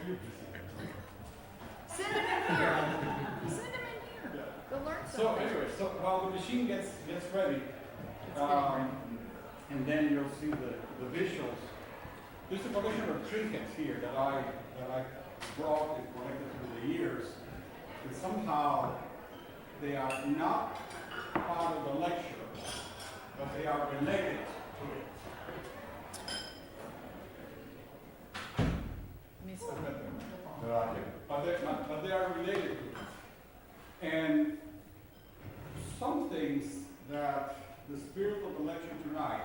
Send them in here. Send them in here. Yeah. Go learn something. So anyway, so while the machine gets ready, It's getting ready. and then you'll see the visuals. There's a collection of trinkets here that I brought and collected through the years, and somehow they are not part of the lecture, but they are related to it. Let me stop. But they are related to it. And some things that the spirit of the lecture tonight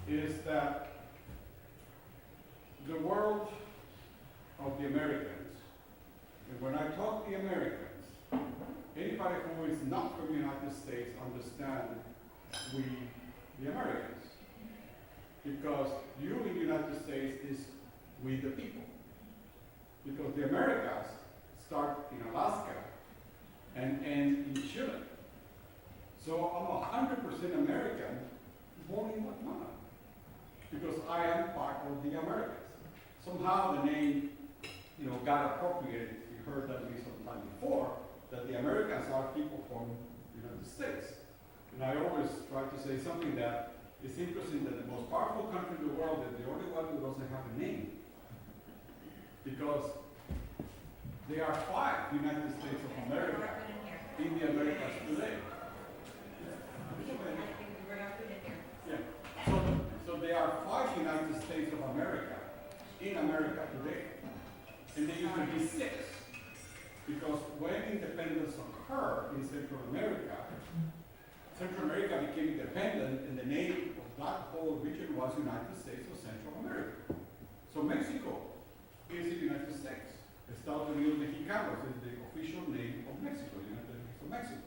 is that the world of the Americans, and when I talk the Americans, anybody who is not from the United States understand we, the Americans. Because you in the United States is we the people. Because the Americas start in Alaska and end in Chile. So I'm 100% American, born in Guatemala. Because I am part of the Americas. Somehow the name, got appropriated. You heard that me sometime before, that the Americans are people from the United States. And I always try to say something that is interesting, that the most powerful country in the world is the only one who doesn't have a name. Because there are 5 United States of America in the Americas today. Yeah. So there are 5 United States of America in America today. And there used to be 6. Because when independence occurred in Central America became independent, and the name of that whole region was United States of Central America. So Mexico is the United States. Estados Unidos Mexicanos is the official name of Mexico, United States of Mexico.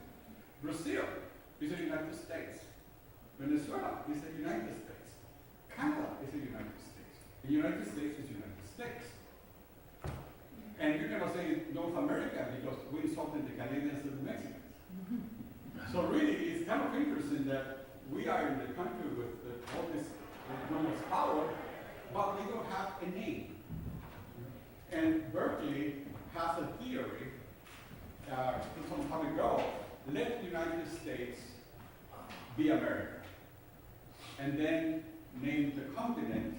Brazil is the United States. Venezuela is the United States. Canada is the United States. The United States is the United States. And you cannot say North America because we insulted the Canadians and the Mexicans. So really, it's kind of interesting that we are in the country with all this enormous power, but we don't have a name. And Berkeley has a theory, some time ago, let the United States be America. And then name the continent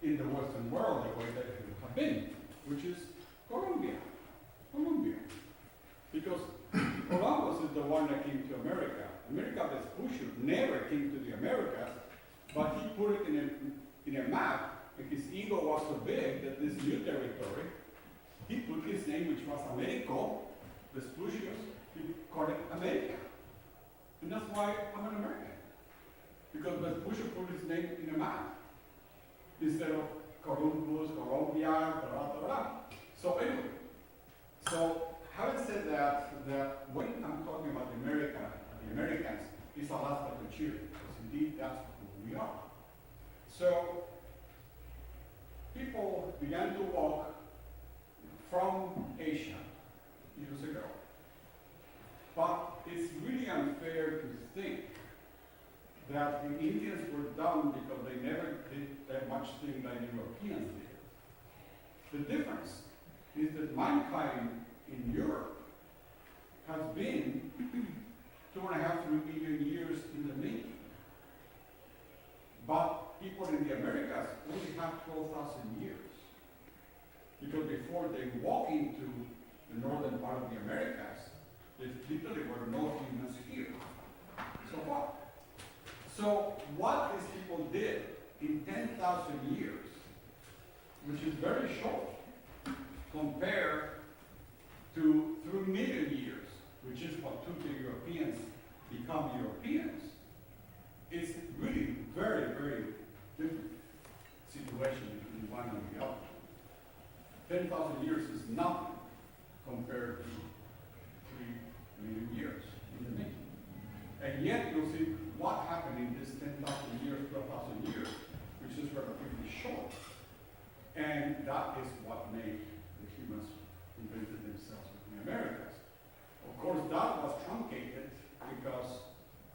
in the Western world the way that it would have been, which is Colombia. Because Columbus is the one that came to America. America Vespucci never came to the Americas, but he put it in a map, and his ego was so big that this new territory, he put his name, which was Americo Vespucius, he called it America. And that's why I'm an American. Because Vespucci put his name in a map instead of Columbus, Colombia, blah, blah, blah. So anyway, having said that when I'm talking about the Americans, it's Alaska to Chile, because indeed that's who we are. So people began to walk from Asia years ago. But it's really unfair to think that the Indians were dumb because they never did that much thing like Europeans did. The difference is that mankind in Europe has been 2.5 to 3 million years in the making. But people in the Americas only have 12,000 years. Because before they walk into the northern part of the Americas, there literally were no humans here. So what? So what these people did in 10,000 years, which is very short, compared to 3 million years, which is what took the Europeans become Europeans, it's really very, very different situation between one and the other. 10,000 years is nothing compared to 3 million years in the making. And yet you'll see what happened in this 10,000 years, 12,000 years, which is relatively short. And that is what made the humans invented themselves in the Americas. Of course, that was truncated because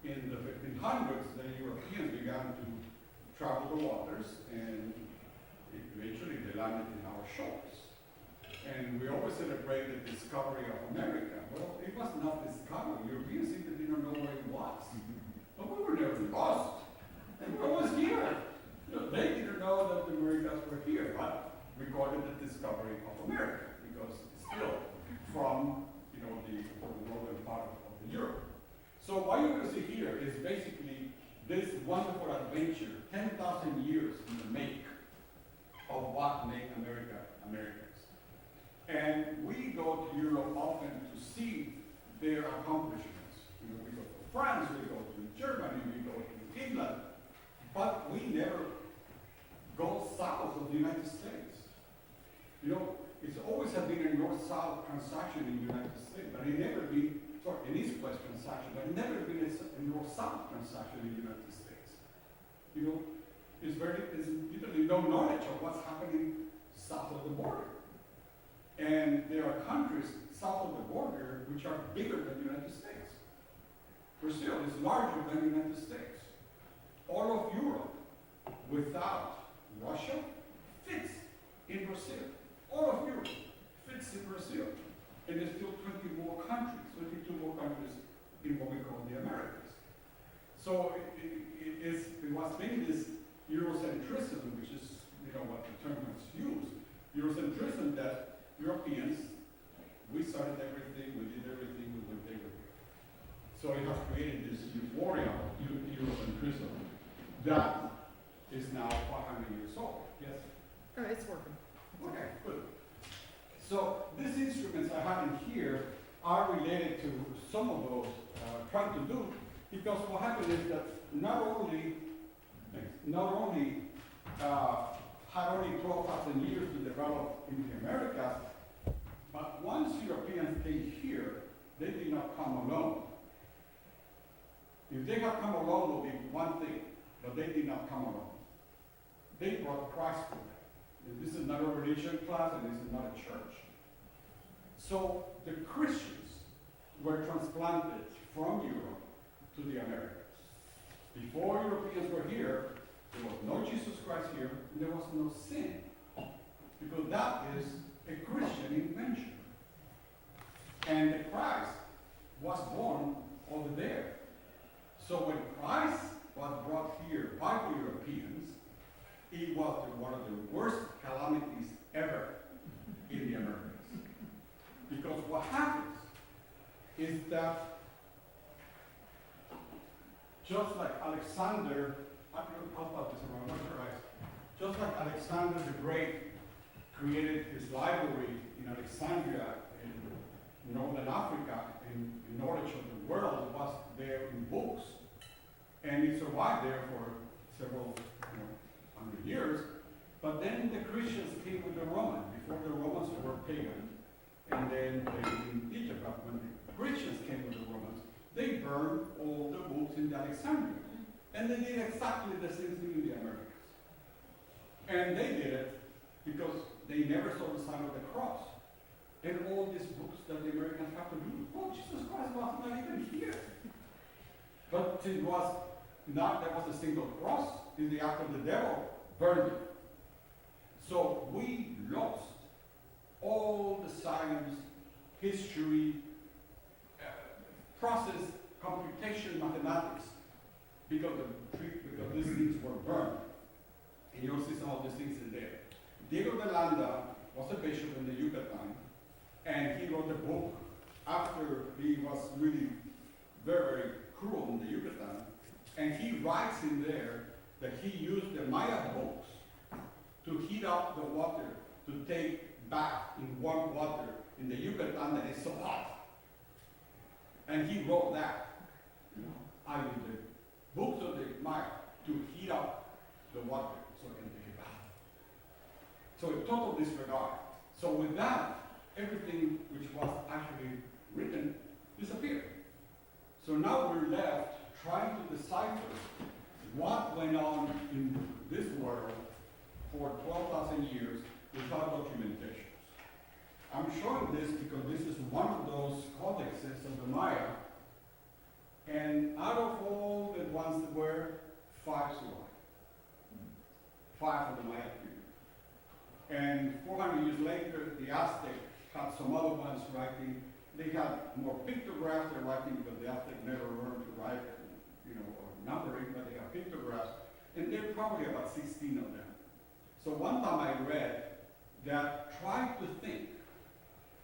in the 1500s, the Europeans began to travel the waters, and eventually they landed in our shores. And we always celebrate the discovery of America. Well, it was not discovered. Europeans simply didn't know where it was. But we were never lost. And we were always here. You know, they didn't know that the Americas were here, but we called it the discovery of America because it's still from, you know, the northern part of Europe. So what you're going to see here is basically this wonderful adventure, 10,000 years in the make of what made America Americans. And we go to Europe often to see their accomplishments. You know, we go to France, we go to Germany, we go to England, but we never go south of the United States. You know, it's always have been a north-south transaction in the United States, but it never been, sorry, an east-west transaction, but it never been a north-south transaction in the United States. You know, it's literally no knowledge of what's happening south of the border. And there are countries south of the border which are bigger than the United States. Brazil is larger than the United States. All of Europe, without Russia, fits in Brazil. All of Europe fits in Brazil. And there's still 20 more countries, 22 more countries in what we call the Americas. So it was mainly this Eurocentrism, which is, you know, what the term was used. Eurocentrism that Europeans, we started everything, we did everything, we went everywhere. So it has created this euphoria of Eurocentrism that is now 500 years old. Yes? Oh, it's working. Okay, good. So these instruments I have in here are related to some of those trying to do, because what happened is that not only had only 12,000 years to develop in the Americas, but once Europeans came here, they did not come alone. If they had come alone, it would be one thing, but they did not come alone. They brought Christ with them. And this is not a religion class, and this is not a church. So the Christians were transplanted from Europe to the Americas. Before Europeans were here, there was no Jesus Christ here, and there was no sin. Because that is a Christian invention. And the Christ was born over there. So when Christ was brought here by the Europeans, it was one of the worst calamities ever in the Americas. Because what happens is that just like Alexander, I'll put this around, not your eyes. Just like Alexander the Great created his library in Alexandria in northern Africa, and the knowledge of the world was there in books. And it survived there for several hundred years. But then the Christians came with the Romans. Before the Romans were pagan, and then in Egypt, when the Christians came with the Romans, they burned all the books in Alexandria. And they did exactly the same thing in the Americas. And they did it because they never saw the sign of the cross. And all these books that the Americans have to do, oh, Jesus Christ was not even here. But it was not, there was a single cross in the act of the devil, burned it. So we lost all the science, history, process, computation, mathematics, because these things were burned. And you'll see some of these things in there. Diego Bellanda was a bishop in the Yucatan, and he wrote a book after he was really very, very cruel in the Yucatan. And he writes in there that he used the Maya books to heat up the water, to take bath in warm water in the Yucatan that is so hot. And he wrote that. I use the books of the Maya to heat up the water so I can take a bath. So a total disregard. So with that, everything which was actually written disappeared. So now we're left trying to decipher what went on in this world for 12,000 years without documentations. I'm showing this because this is one of those codexes of the Maya, and out of all the ones that were, 5 survived. 5 of the Maya period. And 400 years later, the Aztec had some other ones writing. They had more pictographs they're writing because the Aztec never learned to write, or numbering, but they have pictographs. And there are probably about 16 of them. So one time I read that try to think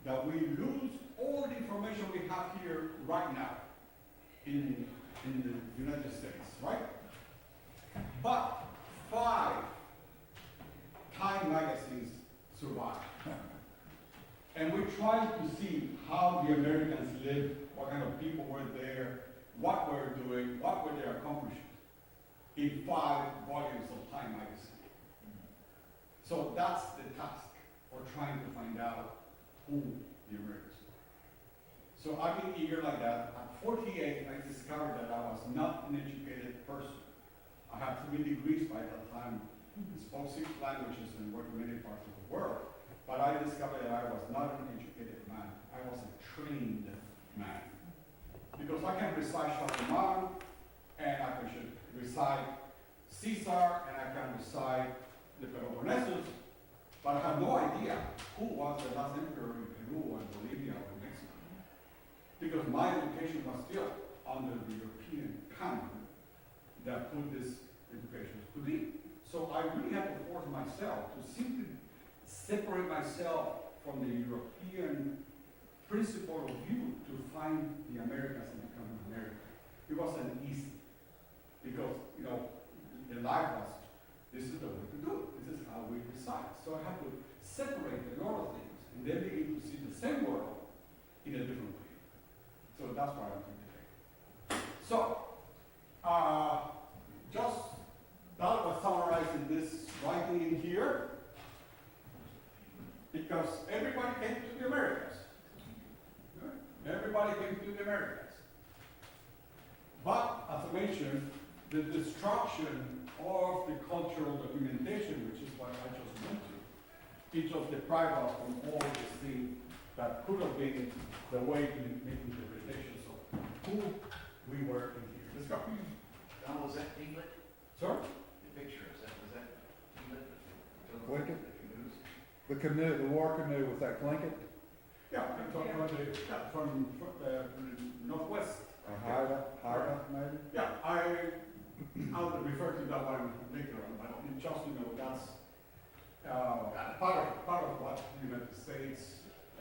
that we lose all the information we have here right now in the United States, right? But 5 Time magazines survived. And we tried to see how the Americans lived, what kind of people were there, what we're doing, what were their accomplishments in 5 volumes of Time magazine. So that's the task for trying to find out who the Americans were. So I've been eager like that. At 48, I discovered that I was not an educated person. I had 3 degrees by that time. Spoke 6 languages and worked in many parts of the world. But I discovered that I was not an educated man. I was a trained man. Because I can recite Charlemagne, and I can recite Caesar, and I can recite the Peloponnesus, but I have no idea who was the last emperor in Peru and Bolivia or Mexico. Because my education was still under the European canon that put this education to be. So I really had to force myself to simply separate myself from the European principle of view to find the Americans and become an American. It wasn't easy because, the life was, this is the way to do it. This is how we recite. So I had to separate a lot of things and then begin to see the same world in a different way. So that's why I'm here today. So, just that was summarized in this writing in here, because everybody came to the Americas. Everybody came to the Americas. But, as I mentioned, the destruction of the cultural documentation, which is what I just went to, it just deprived us from all these things that could have been the way to make interpretations of who we were in here. Let's go. Donald, was that England? Sorry? The picture, was that England? Lincoln? The canoes? The canoe, the war canoe, was that Lincoln? Yeah, from the northwest. Or Haida, maybe? Yeah, I'll refer to that one later on, but it just, that's part of what the United States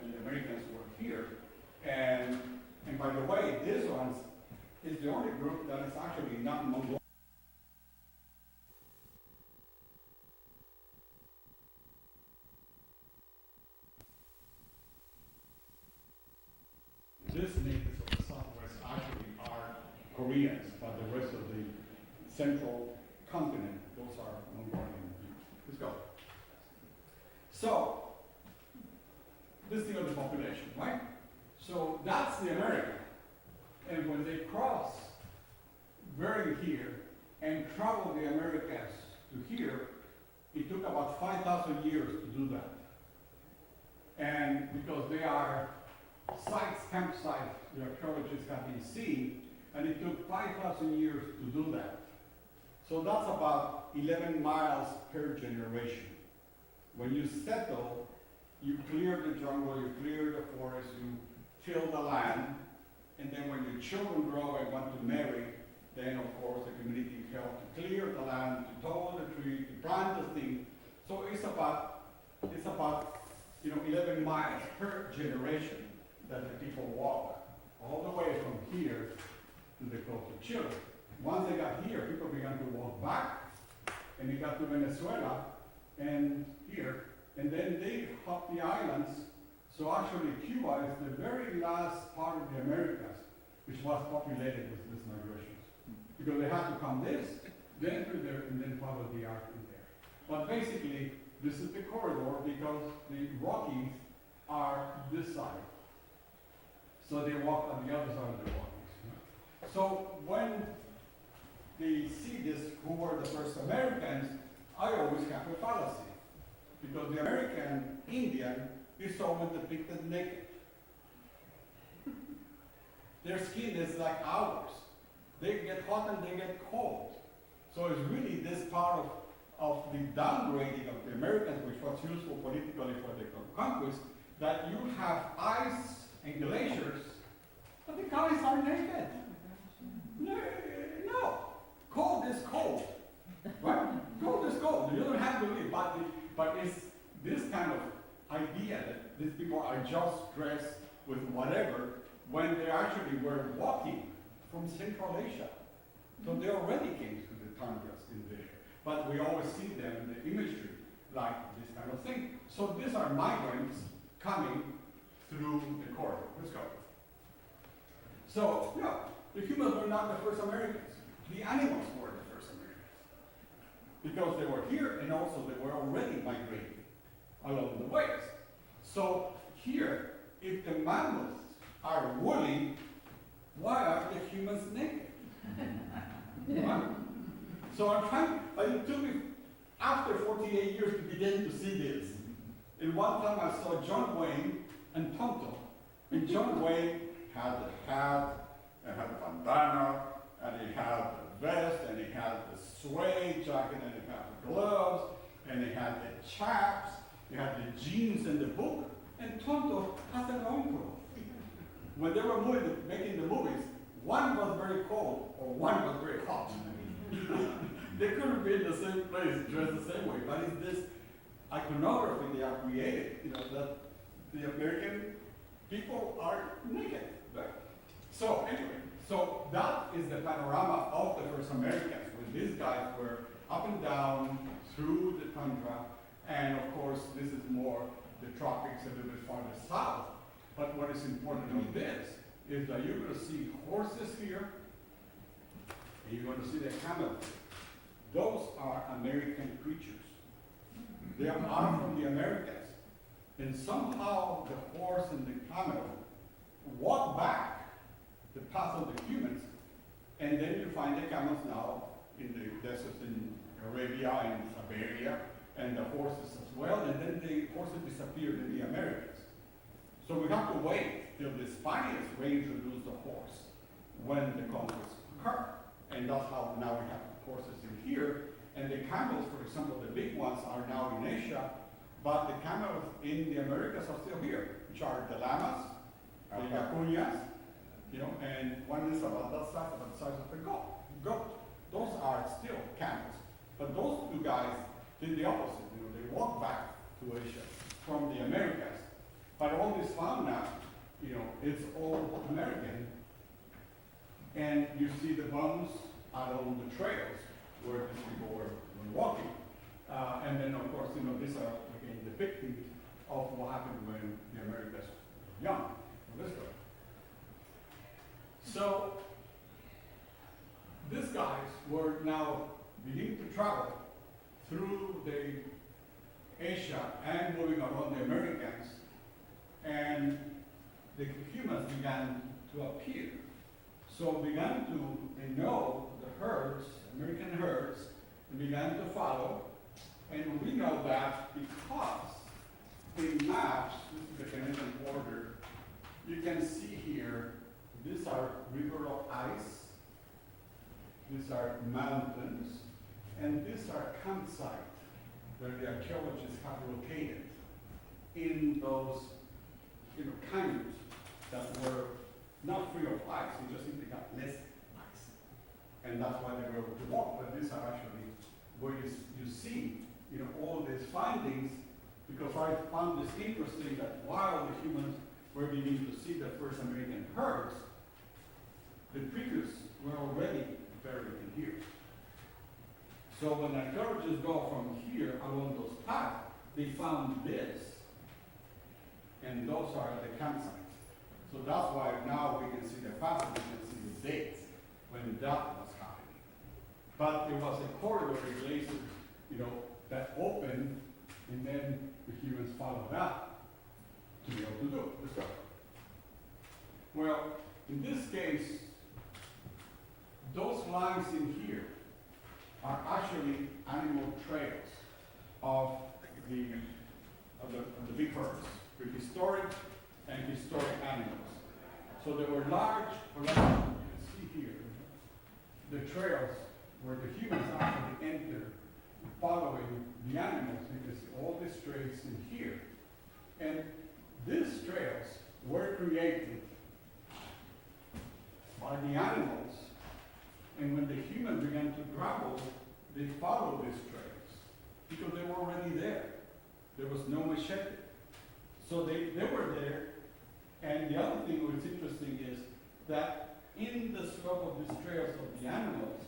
and the Americans were here. And by the way, this one is the only group that is actually not Mongolian. These natives of the Southwest actually are Koreans, but the rest of the central continent, those are Mongolian. Let's go. So, this thing of the population, right? So that's the America. And when they cross very here and travel the Americas to here, it took about 5,000 years to do that. And because they are sites, campsites, the archaeologists have been seeing, and it took 5,000 years to do that. So that's about 11 miles per generation. When you settle, you clear the jungle, you clear the forest, you till the land, and then when your children grow and want to marry, then of course the community helps to clear the land, to toll the tree, to plant the thing. So it's about 11 miles per generation that the people walk all the way from here to the coast of Chile. Once they got here, people began to walk back, and they got to Venezuela and here, and then they hopped the islands. So actually Cuba is the very last part of the Americas which was populated with these migrations. Because they had to come this, then through there, and then follow the arc in there. But basically, this is the corridor because the Rockies are this side. So they walk on the other side of the Rockies. So when they see this, who were the first Americans, I always have a fallacy. Because the American Indian is always depicted naked. Their skin is like ours. They get hot and they get cold. So it's really this part of the downgrading of the Americans, which was useful politically for the conquest, that you have ice and glaciers, but the guys are naked. No, cold is cold, right? Cold is cold. You don't have to leave, but it's this kind of idea that these people are just dressed with whatever when they actually were walking from Central Asia. So they already came to the tundras in there. But we always see them in the imagery like this kind of thing. So these are migrants coming through the corridor. Let's go. So, no, the humans were not the first Americans. The animals were the first Americans. Because they were here and also they were already migrating along the ways. So here, if the mammals are woolly, why are the humans naked? Right? So I'm trying, it took me after 48 years to begin to see this. And one time I saw John Wayne and Tonto. And John Wayne had the hat, and had the bandana, and he had the vest, and he had the suede jacket, and he had the gloves, and he had the chaps, he had the jeans and the book, and Tonto has the loincloth. When they were making the movies, one was very cold, or one was very hot. They couldn't be in the same place, dressed the same way, but it's this iconography they are creating, that the American people are naked. Right? So anyway, so that is the panorama of the first Americans, when these guys were up and down through the tundra, and of course this is more the tropics a little bit farther south. But what is important on this is that you're going to see horses here, and you're going to see the camels. Those are American creatures. They are from the Americas. And somehow the horse and the camel walk back the path of the humans, and then you find the camels now in the deserts in Arabia and Siberia, and the horses as well, and then the horses disappeared in the Americas. So we have to wait till the Spaniards reintroduce the horse when the conquest occurred. And that's how now we have horses in here. And the camels, for example, the big ones are now in Asia, but the camels in the Americas are still here, which are the llamas, the yacuñas, and one is about that size, about the size of a goat. Those are still camels. But those two guys did the opposite. They walked back to Asia from the Americas. But all this fauna, it's all American. And you see the bones out on the trails where these people were walking. And then, of course, these are, again, depicting of what happened when the Americas were young. This way. So, these guys were now beginning to travel through the Asia and moving around the Americans, and the humans began to appear. So began to know the herds, American herds, and began to follow. And we know that because in maps, this is the Canadian border, you can see here, these are rivers of ice, these are mountains, and these are campsites where the archaeologists have located in those canyons that were not free of ice, we just simply got less ice. And that's why they were able to walk. But these are actually where you see all these findings, because I found this interesting that while the humans were beginning to see the first American herds, the previous were already buried in here. So when archaeologists go from here along those paths, they found this, and those are the campsites. So that's why now we can see the fact, we can see the dates when that was happening. But it was a corridor of glaciers, that opened, and then the humans followed that to be able to do this stuff. Well, in this case, those lines in here are actually animal trails of the big herds, prehistoric and historic animals. So there were large, you can see here, the trails where the humans actually entered following the animals, because all these trails in here. And these trails were created by the animals, and when the human began to travel, they followed these trails, because they were already there. There was no machete. So they were there, and the other thing that's interesting is that in the slope of these trails of the animals,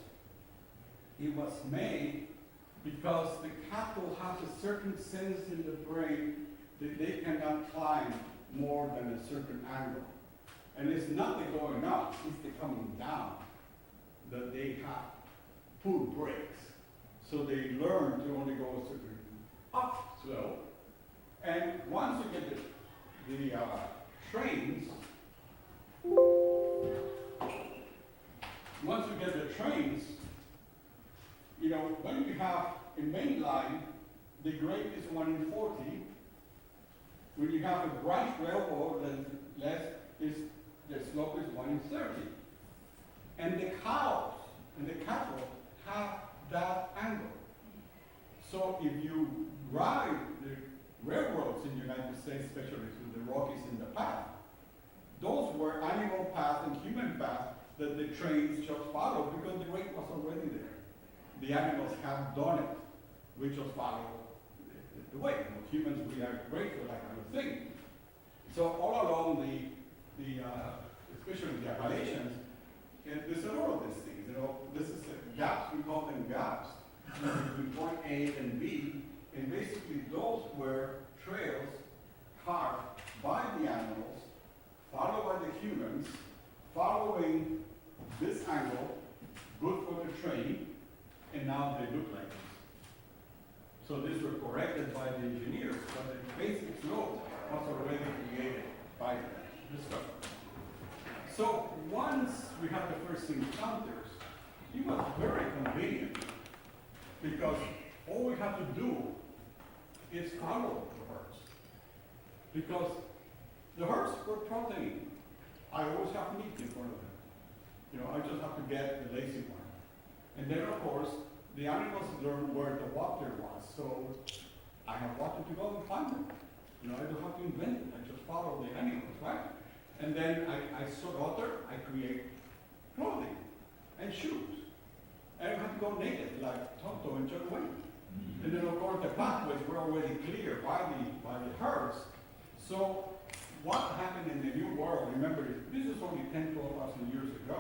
it was made because the cattle has a certain sense in the brain that they cannot climb more than a certain angle. And it's not the going up, it's the coming down that they have full brakes. So they learn to only go a certain up slope. And once you get the trains, you know, when you have a main line, the grade is 1 in 40. When you have a branch railroad, then the slope is 1 in 30. And the cows and the cattle have that angle. So if you ride the railroads in the United States, especially through the Rockies in the past, those were animal paths and human paths that the trains just followed because the grade was already there. The animals have done it. We just follow the way. You know, humans, we are great for that kind of thing. So all along especially the Appalachians, there's a lot of these things. You know, this is gaps, we call them gaps, between point A and B, and basically those were trails carved by the animals, followed by the humans, following this angle, good for the train, and now they look like this. So these were corrected by the engineers, but the basic slope was already created by the discoverer. So once we had the first encounters, it was very convenient because all we had to do is follow the herds. Because the herds were protein. I always have meat in front of them. You know, I just have to get the lazy one. And then, of course, the animals learn where the water was. So I have water to go and find them. You know, I don't have to invent it. I just follow the animals, right? And then I saw water, I create clothing and shoes. I don't have to go naked like Tonto and John Wayne. And then, of course, the pathways were already clear by the herds. So what happened in the New World, remember, this is only 10, 12,000 years ago.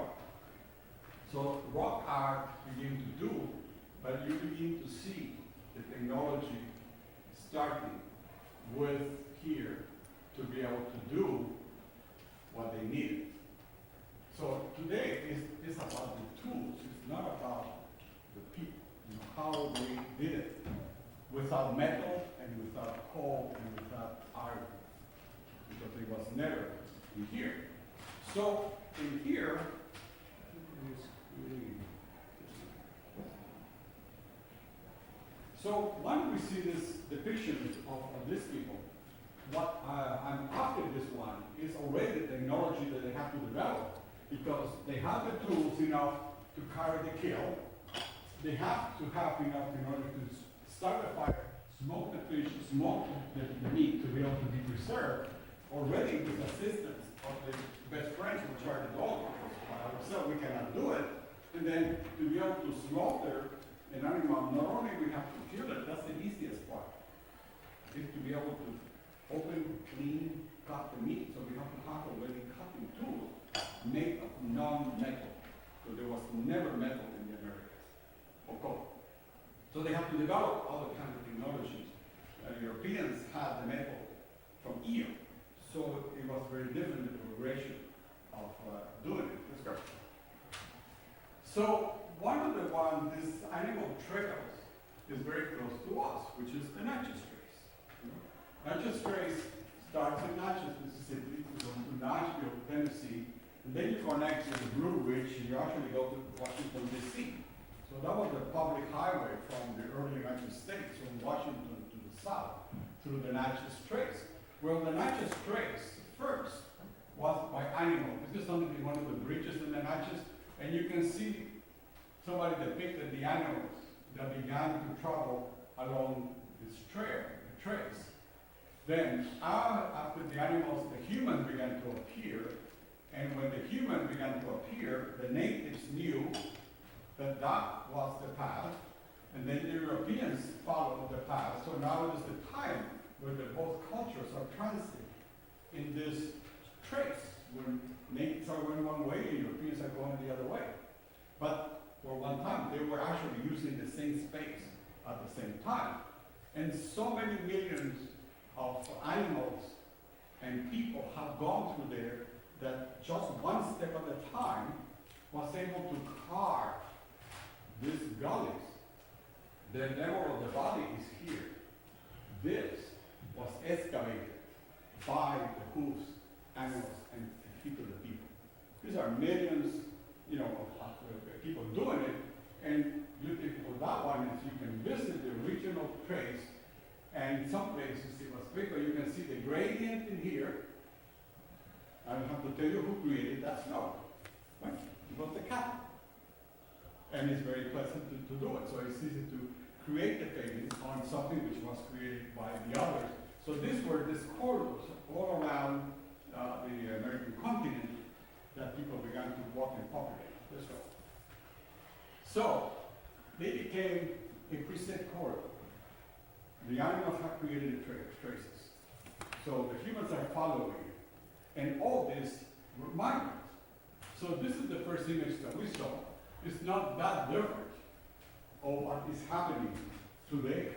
So rock art began to do, but you begin to see the technology starting with here to be able to do what they needed. So today is about the tools, it's not about the people, you know, how they did it without metal and without coal and without iron, because it was never in here. So in here, so when we see this depiction of these people, what I'm after this one is already the technology that they have to develop, because they have the tools enough to carry the kill. They have to have enough in order to start a fire, smoke the fish, smoke the meat to be able to be preserved, already with assistance of the best friends, which are the dogs. By ourselves, we cannot do it. And then to be able to slaughter an animal, not only we have to kill it, that's the easiest part, is to be able to open, clean, cut the meat. So we have to have already cutting tools made of non-metal. So there was never metal in the Americas, or coal. So they have to develop other kinds of technologies. Europeans had the metal from eel. So it was very different, the progression of doing it. Let's go. So one of the ones, this animal trails, is very close to us, which is the Natchez Trace. Natchez Trace starts in Natchez, Mississippi, you go to Nashville, Tennessee, and then you connect to the Blue Ridge, and you actually go to Washington, D.C. So that was the public highway from the early United States, from Washington to the south, through the Natchez Trace. Well, the Natchez Trace first was by animal. This is something one of the bridges in the Natchez, and you can see somebody depicted the animals that began to travel along this trace. Then, after the animals, the humans began to appear, and when the humans began to appear, the natives knew that that was the path, and then the Europeans followed the path. So now is the time where both cultures are transiting in this trace, when natives are going one way and Europeans are going the other way. But for one time, they were actually using the same space at the same time. And so many millions of animals and people have gone through there that just one step at a time was able to carve these gullies. The level of the body is here. This was excavated by the hooves, animals, and feet of the people. These are millions, of people doing it, and beautiful that one is you can visit the original trace, and in some places it was bigger. You can see the gradient in here. I don't have to tell you who created that snow. Right? It was the cat. And it's very pleasant to do it. So it's easy to create the painting on something which was created by the others. So these were these corridors all around the American continent that people began to walk and populate this way. So they became a preset corridor. The animals have created the traces. So the humans are following it. And all this were migrants. So this is the first image that we saw. It's not that different of what is happening today.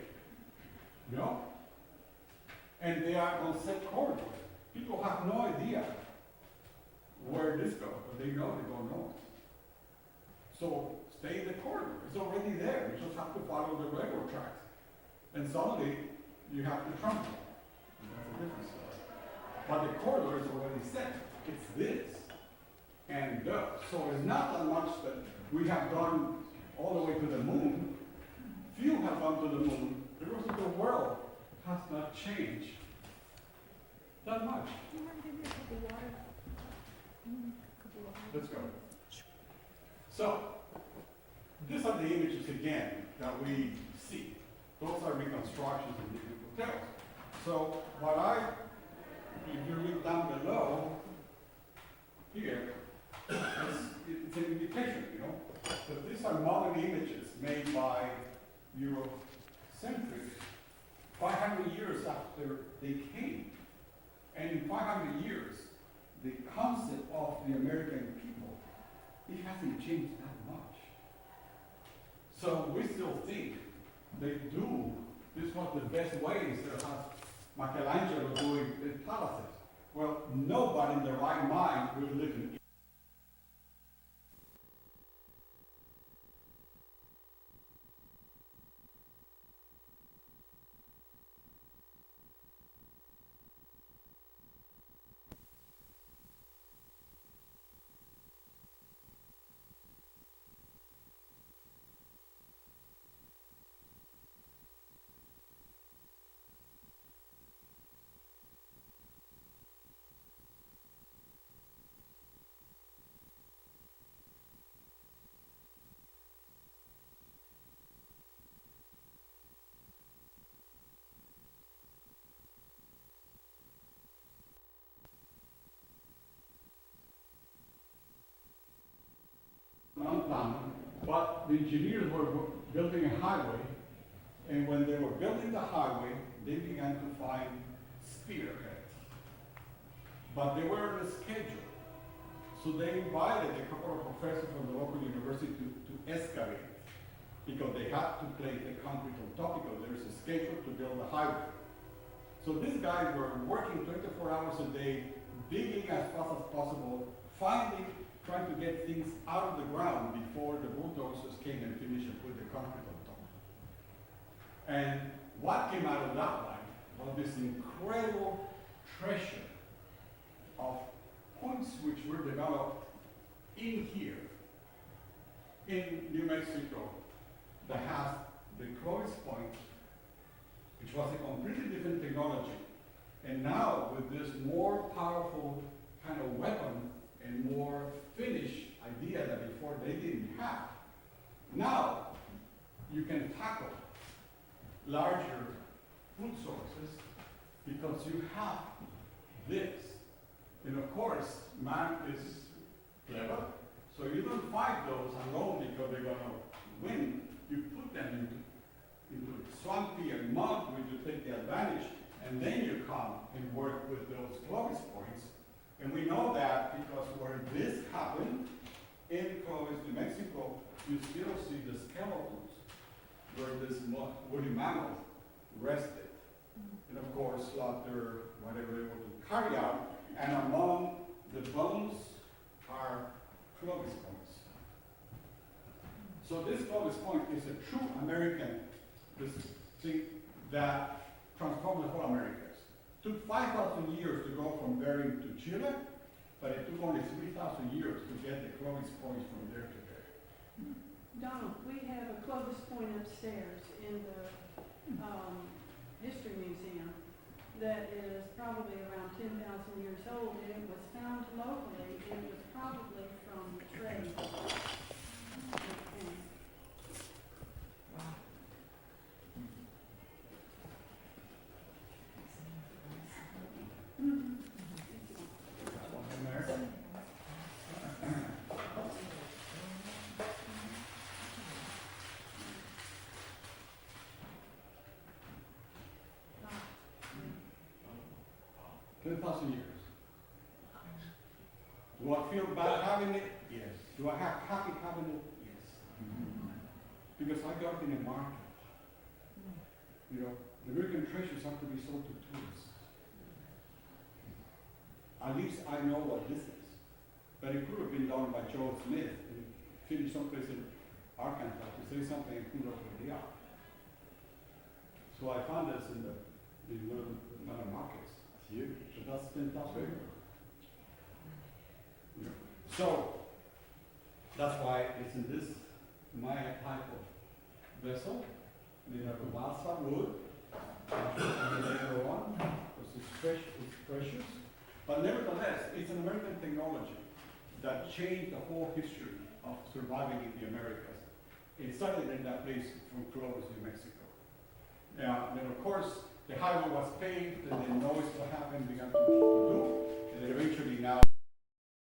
No? And they are on set corridors. People have no idea where this goes, but they know they don't know. So stay in the corridor. It's already there. You just have to follow the railroad tracks. And suddenly you have to trample. That's a different story. But the corridor is already set. It's this and that. So it's not that much that we have gone all the way to the moon. Few have gone to the moon. The rest of the world has not changed that much. Do you want to give me a cup of water? Cup of water. Let's go. So, these are the images again that we see. Those are reconstructions of different hotels. So, if you read down below, here, it's an indication, But these are modern images made by Eurocentrics 500 years after they came. And in 500 years, the concept of the American people, it hasn't changed that much. So we still think they do. This was the best way instead of Michelangelo doing the palaces. Well, nobody in their right mind will live in but the engineers were building a highway, and when they were building the highway, they began to find spearheads. But they were on a schedule. So they invited a couple of professors from the local university to excavate, because they had to place the concrete on top because there is a schedule to build the highway. So these guys were working 24 hours a day, digging as fast as possible, trying to get things out of the ground before the bulldozers came and finished and put the concrete on top. And what came out of that line was this incredible treasure of points which were developed in here, in New Mexico, that has the Clovis Point, which was a completely different technology. And now, with this more powerful kind of weapon and more finished idea that before they didn't have, now you can tackle larger food sources because you have this. And of course, man is clever, so you don't fight those alone because they're gonna win. You put them into swampy and mud where you take the advantage, and then you come and work with those Clovis points. And we know that because where this happened, in Clovis, New Mexico, you still see the skeletons where this woolly mammoth rested. And of course, slaughter, whatever they were to carry out. And among the bones are Clovis points. So this Clovis point is a true American thing that transformed the whole Americas. Took 5,000 years to go from Bering to Chile, but it took only 3,000 years to get the Clovis points from there to there. Donald, we have a Clovis Point upstairs in the History Museum that is probably around 10,000 years old, and it was found locally. It was probably from trade. That one in there. Ah. 10,000 years. Do I feel bad having it? Yes. Do I have happy having it? Yes. Because I got it in a market. You know, the American treasures have to be sold to tourists. At least I know what this is. But it could have been done by Joe Smith and finished someplace in Arkansas to say something and who knows where they are. So I found this in one of the markets. It's huge. So that's 10,000 years. Yeah. So that's why it's in this Maya type of vessel. They have a balsa wood, and later on, it's precious. But nevertheless, it's an American technology that changed the whole history of surviving in the Americas. It started in that place from Clovis, New Mexico. Then of course, the highway was paved, and then noise what happened began to do, and then eventually now